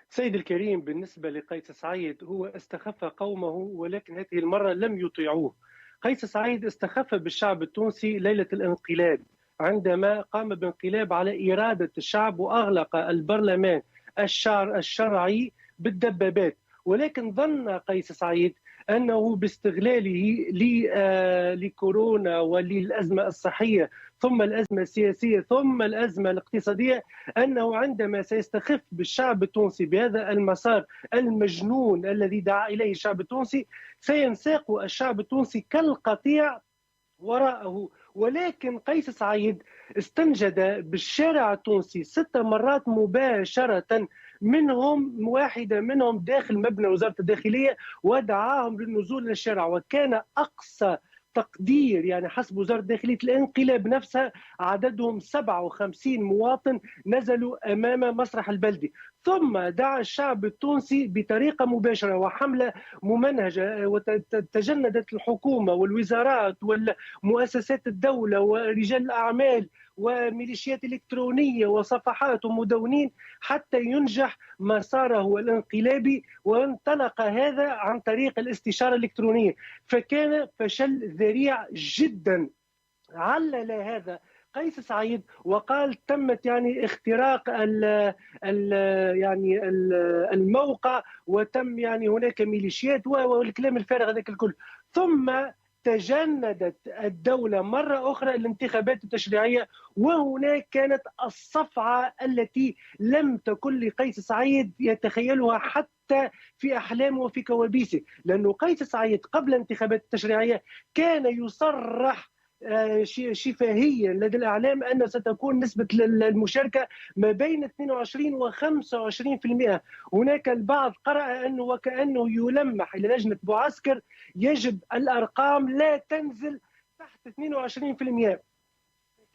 سيد الكريم، بالنسبة لقيس سعيد هو استخف قومه، ولكن هذه المرة لم يطيعوه. قيس سعيد استخف بالشعب التونسي ليلة الانقلاب، عندما قام بانقلاب على إرادة الشعب وأغلق البرلمان الشرعي بالدبابات. ولكن ظن قيس سعيد أنه باستغلاله لكورونا وللأزمة الصحية، ثم الأزمة السياسية، ثم الأزمة الاقتصادية، أنه عندما سيستخف بالشعب التونسي بهذا المسار المجنون الذي دعا إليه الشعب التونسي، سينساق الشعب التونسي كالقطيع وراءه. ولكن قيس سعيد استنجد بالشارع التونسي 6 مرات مباشرة، واحدة منهم داخل مبنى وزارة الداخلية، ودعاهم للنزول للشارع. وكان أقصى تقدير، يعني حسب وزارة داخلية الانقلاب نفسها، عددهم 57 مواطن نزلوا أمام مسرح البلدي. ثم دعا الشعب التونسي بطريقة مباشرة وحملة ممنهجة، وتجندت الحكومة والوزارات ومؤسسات الدولة ورجال الأعمال وميليشيات إلكترونية وصفحات ومدونين حتى ينجح مساره الانقلابي. وانطلق هذا عن طريق الاستشارة الإلكترونية، فكان فشل ذريع جدا. علل هذا قيس سعيد وقال تمت يعني اختراق ال يعني الموقع، وتم يعني هناك ميليشيات والكلام الفارغ هذاك الكل. ثم تجندت الدولة مرة أخرى الانتخابات التشريعية، وهناك كانت الصفعة التي لم تكن لقيس سعيد يتخيلها حتى في أحلامه وفي كوابيسه. لأنه قيس سعيد قبل الانتخابات التشريعية كان يصرح شفاهيا لدى الإعلام أن ستكون نسبة المشاركة ما بين 22 و 25%. هناك البعض قرأ أنه وكأنه يلمح إلى لجنة معسكر يجب الأرقام لا تنزل تحت 22%.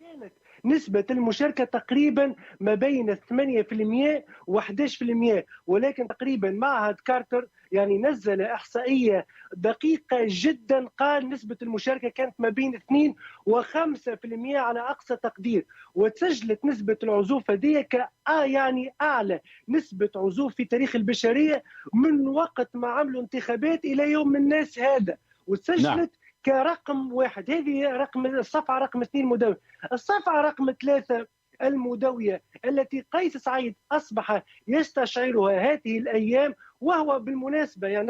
كانت نسبة المشاركة تقريبا ما بين 8% و 11%. ولكن تقريبا معهد كارتر يعني نزل إحصائية دقيقة جدا، قال نسبة المشاركة كانت ما بين 2 و 5% على أقصى تقدير. وتسجلت نسبة العزوف هذه يعني أعلى نسبة عزوف في تاريخ البشرية من وقت ما عملوا انتخابات إلى يوم الناس هذا. وتسجلت نعم. كرقم واحد. هذه رقم الصفعة رقم 2 مدون. الصفعة رقم 3 المدوية التي قيس سعيد أصبح يستشعرها هذه الأيام، وهو بالمناسبة يعني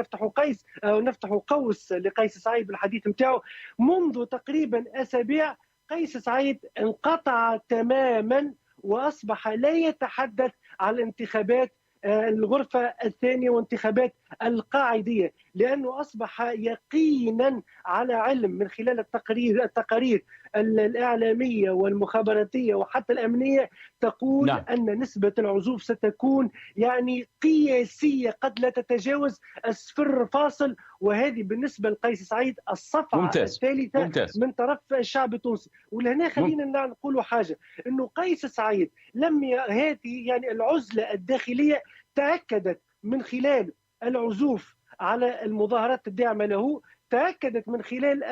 نفتح قوس لقيس سعيد بالحديث نتاعو. منذ تقريبا أسابيع قيس سعيد انقطع تماما وأصبح لا يتحدث عن انتخابات الغرفة الثانية وانتخابات القاعدية، لأنه أصبح يقينا على علم من خلال التقارير الإعلامية والمخابراتية وحتى الأمنية تقول نعم. أن نسبة العزوف ستكون يعني قياسية، قد لا تتجاوز الصفر فاصل. وهذه بالنسبة لقيس سعيد الصفعة الثالثة من طرف الشعب التونسي. ولهنا خلينا نقول حاجة، أنه قيس سعيد هذه يعني العزلة الداخلية تأكدت من خلال العزوف على المظاهرات الداعمة له، تأكدت من خلال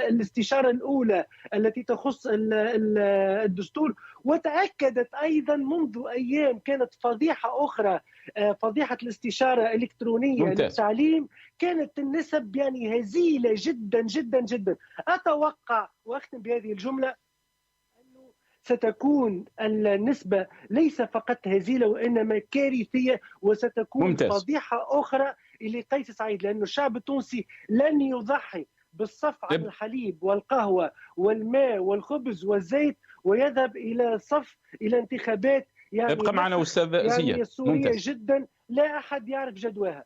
الاستشارة الأولى التي تخص الدستور، وتأكدت أيضا منذ أيام كانت فضيحة أخرى، فضيحة الاستشارة الإلكترونية للتعليم. كانت النسب يعني هزيلة جدا جدا جدا. أتوقع وأختم بهذه الجملة أنه ستكون النسبة ليس فقط هزيلة وإنما كارثية، وستكون فضيحة أخرى لقيس سعيد، لأن الشعب التونسي لن يضحي بالصف عن الحليب والقهوة والماء والخبز والزيت ويذهب إلى انتخابات يعني ابقى معنا أستاذ يعني زياد. سورية جدا لا أحد يعرف جدواها.